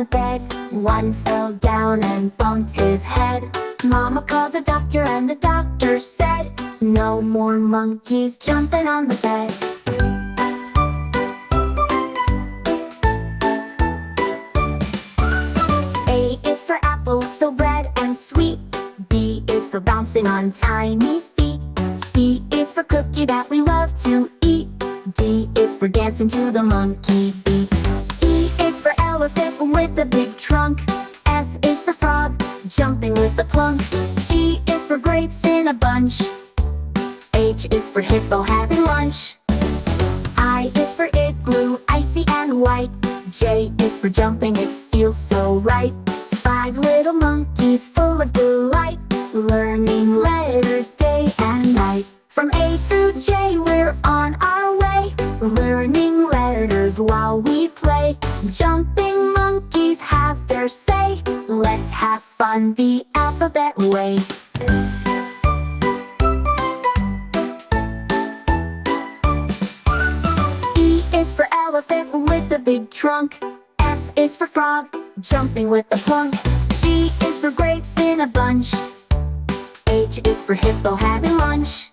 the bed. One fell down and bumped his head. Mama called the doctor and the doctor said, no more monkeys jumping on the bed. A is for apple, so red and sweet. B is for bouncing on tiny feet. C is for cookie that we love to eat. D is for dancing to the monkey beat. E is for elephant with a big trunk. F is for frog, jumping with the plunk. G is for grapes in a bunch. H is for hippo having lunch. I is for igloo, icy and white. J is for jumping, it feels so right. 5 little monkeys full of delight, learning letters day and night. From A to J we're on our way, learning letters while we play. Jumping monkeys have their say, let's have fun the alphabet way. E is for elephant with a big trunk. F is for frog, jumping with the plunk. G is for grapes in a bunch. H is for hippo having lunch.